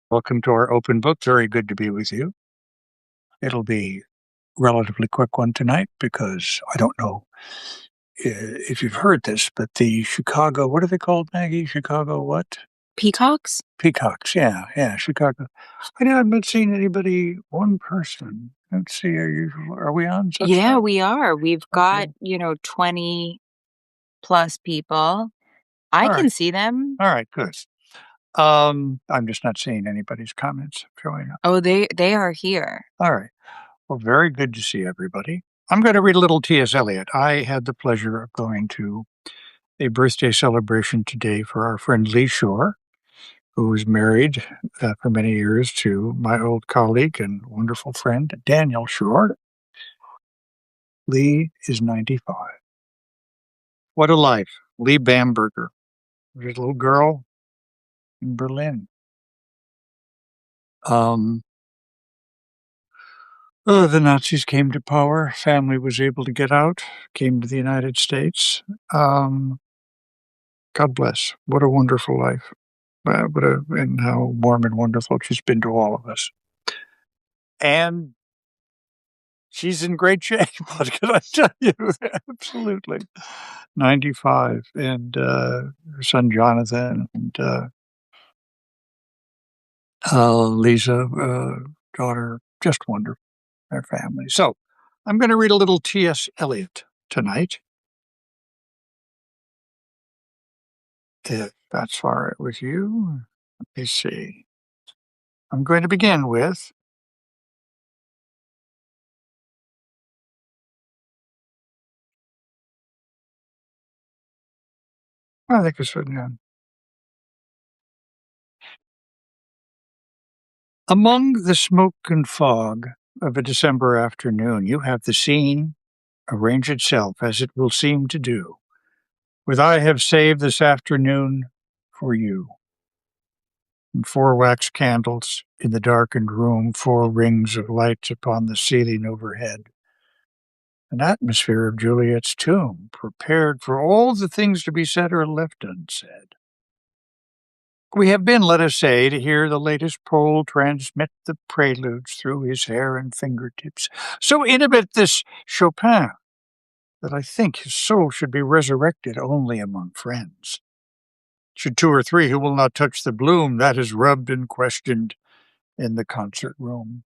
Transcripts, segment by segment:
Welcome to our open book. Very good to be with you. It'll be a relatively quick one tonight because I don't know if you've heard this, but the Chicago, what are they called, Maggie? Chicago what? Peacocks? Peacocks. Yeah, Chicago. I know I've not seen anybody, one person. Let's see, are we on such Yeah, thing? we are. We've got, Okay. 20 plus people. I All right. can see them. All right, good. I'm just not seeing anybody's comments showing up. Oh, they are here. All right. Well, very good to see everybody. I'm going to read a little T.S. Eliot. I had the pleasure of going to a birthday celebration today for our friend Lee Shore, who was married for many years to my old colleague and wonderful friend, Daniel Shore. Lee is 95. What a life. Lee Bamberger. There's a little girl in Berlin. Um, the Nazis came to power. Family was able to get out, came to the United States. Um, God bless. What a wonderful life. And how warm and wonderful she's been to all of us. And she's in great shape. What can I tell you? Absolutely. 95. And her son Jonathan and Lisa, daughter, just wonderful. Their family. So I'm going to read a little T.S. Eliot tonight. If that's all right with you. Let me see. I'm going to begin with I think it's yeah. Among the smoke and fog of a December afternoon, you have the scene arrange itself as it will seem to do, with I have saved this afternoon for you. And 4 wax candles in the darkened room, 4 rings of lights upon the ceiling overhead. An atmosphere of Juliet's tomb, prepared for all the things to be said or left unsaid. We have been, let us say, to hear the latest Pole transmit the preludes through his hair and fingertips. So intimate this Chopin, that I think his soul should be resurrected only among friends. Should 2 or 3 who will not touch the bloom that is rubbed and questioned in the concert room.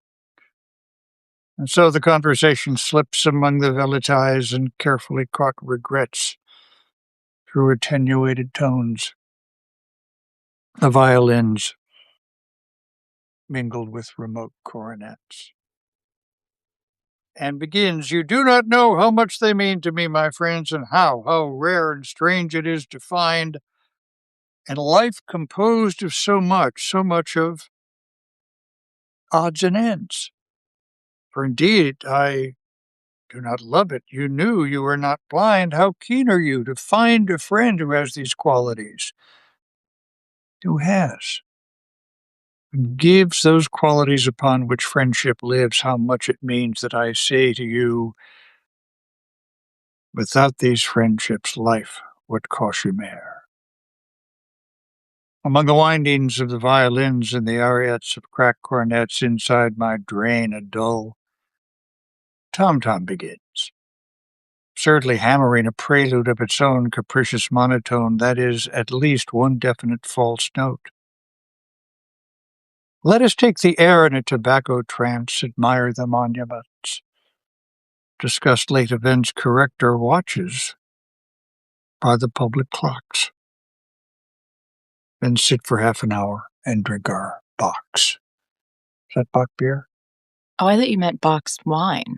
And so the conversation slips among the velatize and carefully caught regrets through attenuated tones. The violins mingled with remote coronets. And begins, you do not know how much they mean to me, my friends, and how rare and strange it is to find a life composed of so much of odds and ends. For indeed, I do not love it. You knew you were not blind. How keen are you to find a friend who has these qualities? Who has? Gives those qualities upon which friendship lives, how much it means that I say to you, without these friendships, life would cost you mere. Among the windings of the violins and the ariettes of cracked cornets inside my drain, a dull tom-tom begins, absurdly hammering a prelude of its own capricious monotone that is at least one definite false note. Let us take the air in a tobacco trance, admire the monuments, discuss late events, correct our watches by the public clocks, then sit for half an hour and drink our bocks. Is that bock beer? Oh, I thought you meant boxed wine.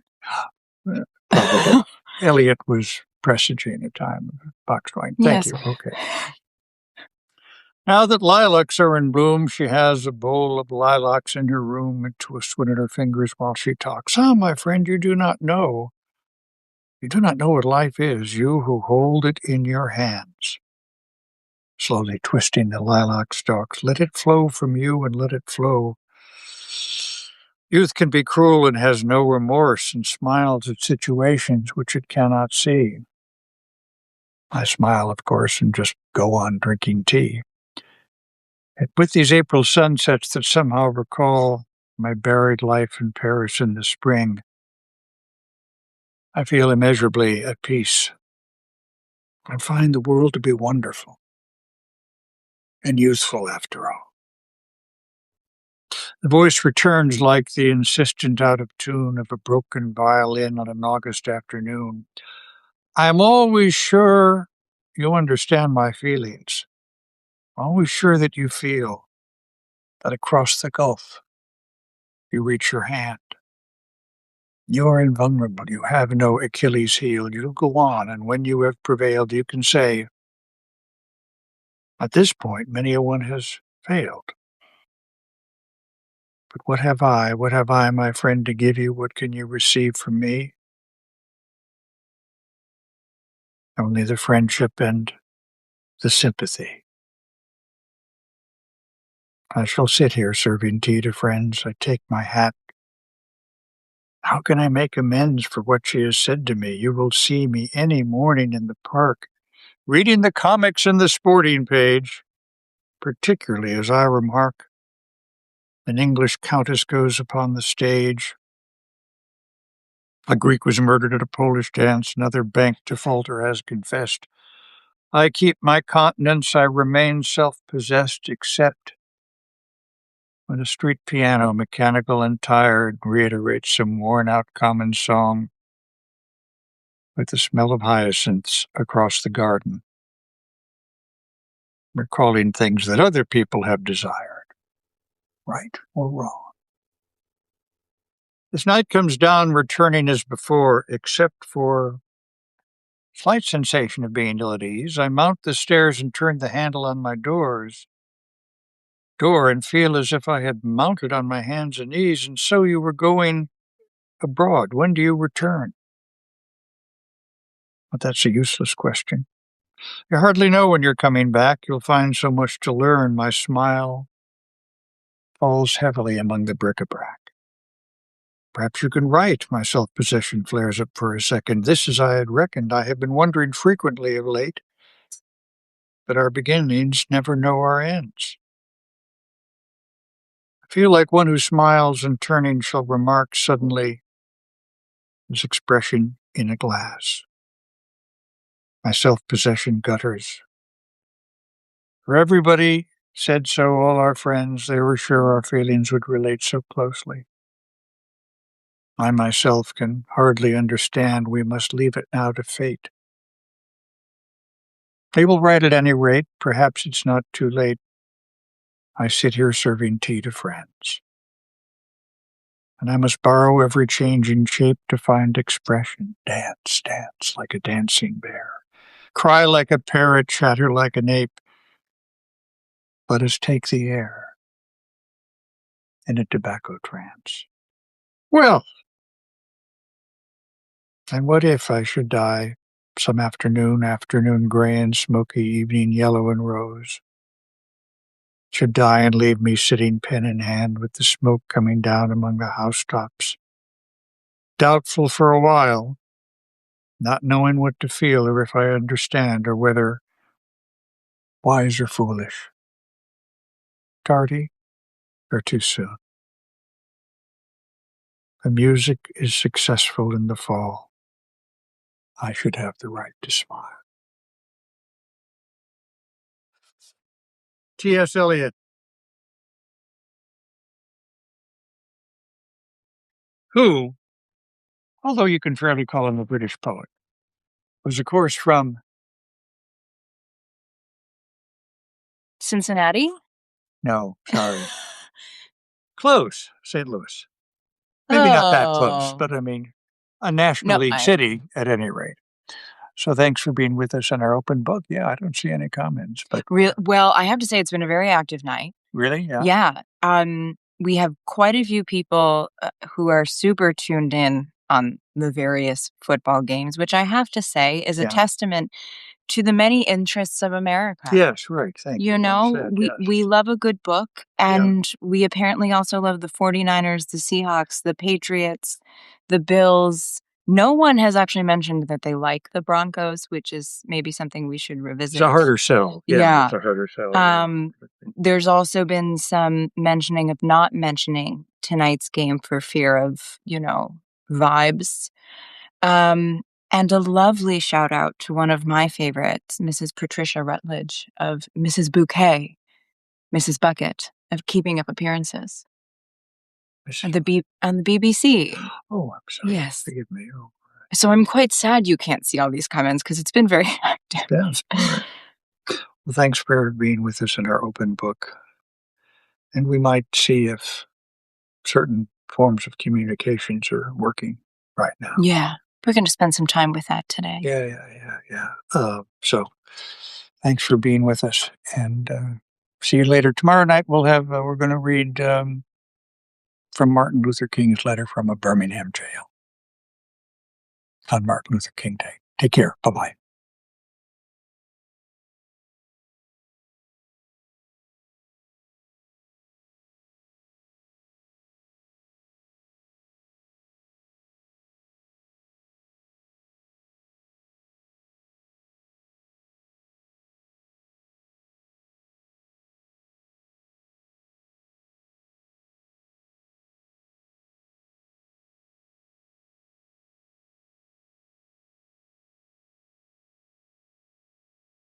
Probably. Eliot was presaging a time of boxed wine. Thank Yes. you. Okay. Now that lilacs are in bloom, she has a bowl of lilacs in her room and twists one in her fingers while she talks. Ah, my friend, you do not know. You do not know what life is, you who hold it in your hands. Slowly twisting the lilac stalks, let it flow from you and let it flow. Youth can be cruel and has no remorse and smiles at situations which it cannot see. I smile, of course, and just go on drinking tea. With these April sunsets that somehow recall my buried life in Paris in the spring, I feel immeasurably at peace. I find the world to be wonderful and useful after all. The voice returns like the insistent out of tune of a broken violin on an August afternoon. I'm always sure you understand my feelings. Always sure that you feel that across the gulf you reach your hand. You are invulnerable. You have no Achilles heel. You go on, and when you have prevailed, you can say, at this point, many a one has failed. But what have I, my friend, to give you? What can you receive from me? Only the friendship and the sympathy. I shall sit here serving tea to friends. I take my hat. How can I make amends for what she has said to me? You will see me any morning in the park, reading the comics in the sporting page, particularly as I remark, an English countess goes upon the stage. A Greek was murdered at a Polish dance. Another bank defaulter has confessed. I keep my continence. I remain self-possessed, except when a street piano, mechanical and tired, reiterates some worn-out common song with the smell of hyacinths across the garden, recalling things that other people have desired, right or wrong. As night comes down, returning as before, except for slight sensation of being ill at ease, I mount the stairs and turn the handle on my door and feel as if I had mounted on my hands and knees. And so you were going abroad. When do you return? But that's a useless question. You hardly know when you're coming back. You'll find so much to learn. My smile falls heavily among the bric-a-brac. Perhaps you can write. My self-possession flares up for a second. This as I had reckoned. I have been wondering frequently of late that our beginnings never know our ends. I feel like one who smiles and turning shall remark suddenly his expression in a glass. My self-possession gutters. For everybody said so, all our friends, they were sure our feelings would relate so closely. I myself can hardly understand. We must leave it now to fate. They will write at any rate. Perhaps it's not too late. I sit here serving tea to friends. And I must borrow every changing shape to find expression. Dance, dance like a dancing bear. Cry like a parrot, chatter like an ape. Let us take the air in a tobacco trance. Well, and what if I should die some afternoon gray and smoky, evening yellow and rose? Should die and leave me sitting pen in hand with the smoke coming down among the housetops. Doubtful for a while, not knowing what to feel or if I understand or whether wise or foolish, tardy or too soon. The music is successful in the fall. I should have the right to smile. T.S. Eliot. Who, although you can fairly call him a British poet, was of course from Cincinnati? no, sorry. Close, St. Louis. Maybe not that close, Oh. but I mean, a National No, League city at any rate. So thanks for being with us on our open book. Yeah, I don't see any comments, but Well, I have to say it's been a very active night. really, yeah. Yeah. We have quite a few people who are super tuned in on the various football games, which I have to say is a Yeah. testament to the many interests of America. Yes, right. Thank you. You Well know, said, we yes. we love a good book, Yeah. and we apparently also love the 49ers, the Seahawks, the Patriots, the Bills, No one has actually mentioned that they like the Broncos, which is maybe something we should revisit. It's a harder sell. Yeah. It's a harder sell. There's also been some mentioning of not mentioning tonight's game for fear of, vibes. And a lovely shout out to one of my favorites, Mrs. Patricia Rutledge of Mrs. Bouquet, Mrs. Bucket of Keeping Up Appearances on the BBC. Oh, I'm sorry. Yes. Forgive me. Oh. So I'm quite sad you can't see all these comments because it's been very active. Yes. Well, thanks for being with us in our open book. And we might see if certain forms of communications are working right now. Yeah. We're going to spend some time with that today. Yeah. So thanks for being with us, and see you later. Tomorrow night we're going to read from Martin Luther King's letter from a Birmingham jail on Martin Luther King Day. Take care. Bye-bye.